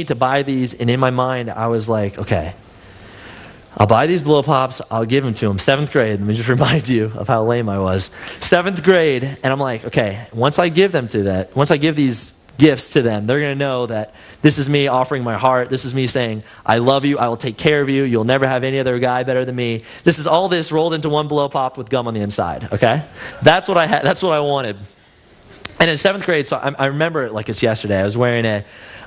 to buy these, and in my mind, I was like, okay, I'll buy these blow pops, I'll give them to him. 7th grade, let me just remind you of how lame I was. 7th grade, and I'm like, okay, once I give these gifts to them, they're going to know that this is me offering my heart. This is me saying, I love you, I will take care of you, you'll never have any other guy better than me. This is all this rolled into one blow pop with gum on the inside, okay? That's what I wanted. And in 7th grade, so I remember it like it's yesterday. I was wearing a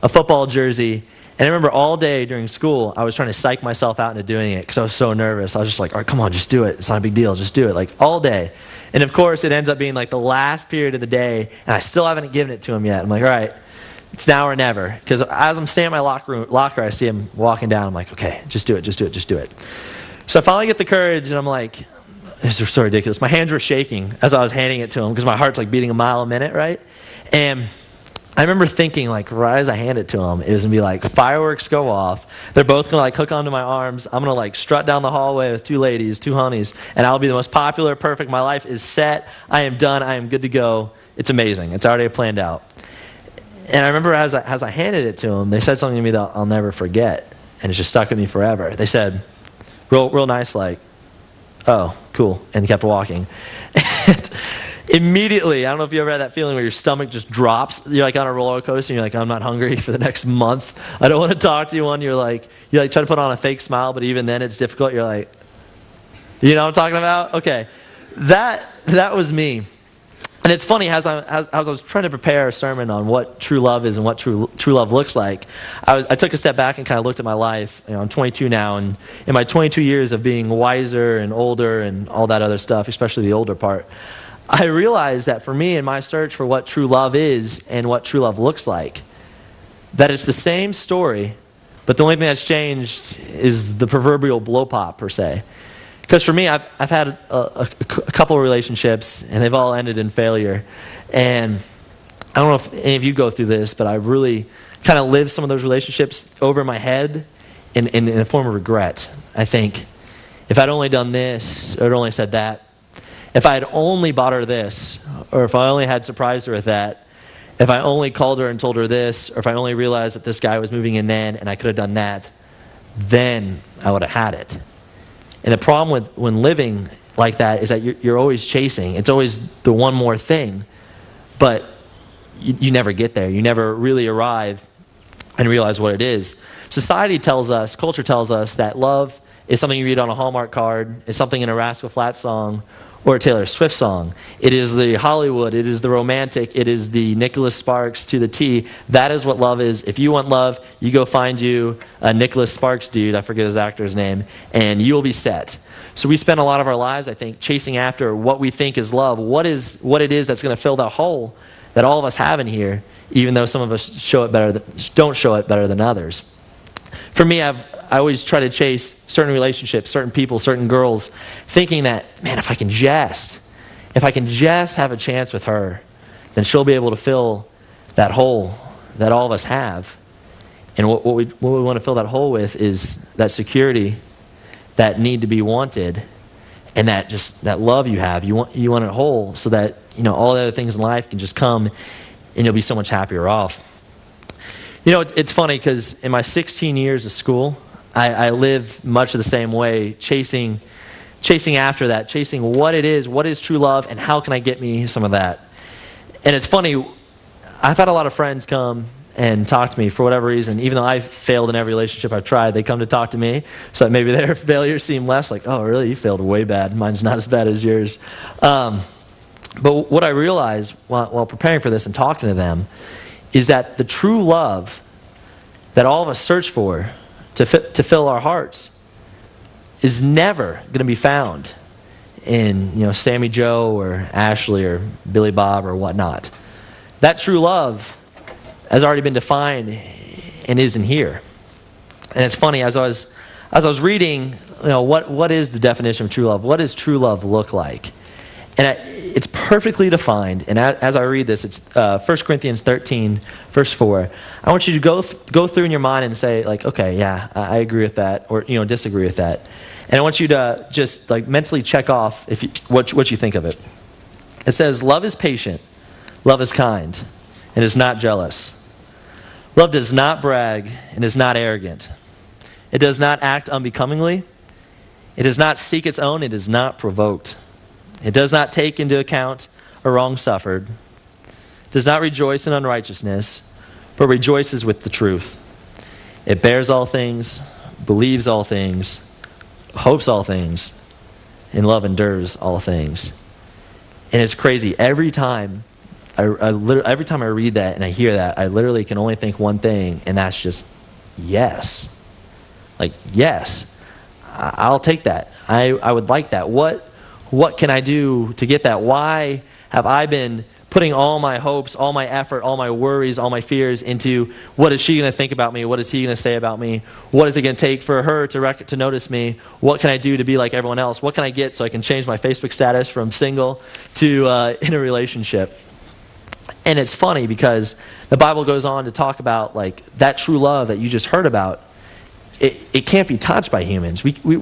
football jersey, and I remember all day during school, I was trying to psych myself out into doing it because I was so nervous. I was just like, all right, come on, just do it. It's not a big deal. Just do it, like all day. And of course, it ends up being like the last period of the day, and I still haven't given it to him yet. I'm like, all right, it's now or never. Because as I'm staying in my locker, I see him walking down. I'm like, okay, just do it, just do it, just do it. So I finally get the courage, and I'm like, this is so ridiculous. My hands were shaking as I was handing it to him because my heart's like beating a mile a minute, right? And I remember thinking, like, right as I hand it to him, it was going to be like, fireworks go off. They're both going to like hook onto my arms. I'm going to like strut down the hallway with 2 ladies, 2 honeys, and I'll be the most popular, perfect. My life is set. I am done. I am good to go. It's amazing. It's already planned out. And I remember as I handed it to him, they said something to me that I'll never forget, and it's just stuck with me forever. They said, real nice, like, oh, cool, and kept walking. And immediately, I don't know if you ever had that feeling where your stomach just drops. You're like on a roller coaster, and you're like, I'm not hungry for the next month. I don't want to talk to you. You're like try to put on a fake smile, but even then it's difficult. You're like, you know what I'm talking about? Okay, that was me. And it's funny, as I was trying to prepare a sermon on what true love is and what true love looks like, I took a step back and kind of looked at my life. You know, I'm 22 now, and in my 22 years of being wiser and older and all that other stuff, especially the older part, I realized that for me in my search for what true love is and what true love looks like, that it's the same story, but the only thing that's changed is the proverbial blow pop, per se. Because for me, I've had a couple of relationships, and they've all ended in failure. And I don't know if any of you go through this, but I really kind of lived some of those relationships over my head in a form of regret. I think, if I'd only done this, or I'd only said that, if I had only bought her this, or if I only had surprised her with that, if I only called her and told her this, or if I only realized that this guy was moving in then and I could have done that, then I would have had it. And the problem when living like that is that you're always chasing. It's always the one more thing, but you never get there. You never really arrive and realize what it is. Society tells us, culture tells us that love is something you read on a Hallmark card, is something in a Rascal Flatts song, or a Taylor Swift song. It is the Hollywood, it is the romantic, it is the Nicholas Sparks to the T. That is what love is. If you want love, you go find you a Nicholas Sparks dude, I forget his actor's name, and you will be set. So we spend a lot of our lives, I think, chasing after what we think is love, what it is that's going to fill that hole that all of us have in here, even though some of us don't show it better than others. For me, I always try to chase certain relationships, certain people, certain girls, thinking that, man, if I can just have a chance with her, then she'll be able to fill that hole that all of us have. And what we want to fill that hole with is that security, that need to be wanted, and that love you have. You want it whole so that, you know, all the other things in life can just come, and you'll be so much happier off. You know, it's funny because in my 16 years of school, I live much of the same way, chasing after that, chasing what is true love, and how can I get me some of that. And it's funny, I've had a lot of friends come and talk to me for whatever reason. Even though I've failed in every relationship I've tried, they come to talk to me, so that maybe their failures seem less like, oh, really, you failed way bad. Mine's not as bad as yours. But what I realized while preparing for this and talking to them is that the true love that all of us search for to fill our hearts is never going to be found in, you know, Sammy Joe or Ashley or Billy Bob or whatnot. That true love has already been defined and isn't here. And it's funny, as I was reading, you know, what is the definition of true love? What does true love look like? And it's perfectly defined. And as I read this, it's 1 Corinthians 13, verse 4. I want you to go through in your mind and say, like, okay, yeah, I agree with that, or, you know, disagree with that. And I want you to just like mentally check off what you think of it. It says, love is patient, love is kind, and is not jealous. Love does not brag and is not arrogant. It does not act unbecomingly. It does not seek its own. It is not provoked. It does not take into account a wrong suffered. It does not rejoice in unrighteousness, but rejoices with the truth. It bears all things, believes all things, hopes all things, and love endures all things. And it's crazy. Every time I read that and I hear that, I literally can only think one thing, and that's just yes. Like, yes, I'll take that. I would like that. What can I do to get that? Why have I been putting all my hopes, all my effort, all my worries, all my fears into what is she going to think about me? What is he going to say about me? What is it going to take for her to notice me? What can I do to be like everyone else? What can I get so I can change my Facebook status from single to in a relationship? And it's funny because the Bible goes on to talk about like that true love that you just heard about. It can't be touched by humans. We're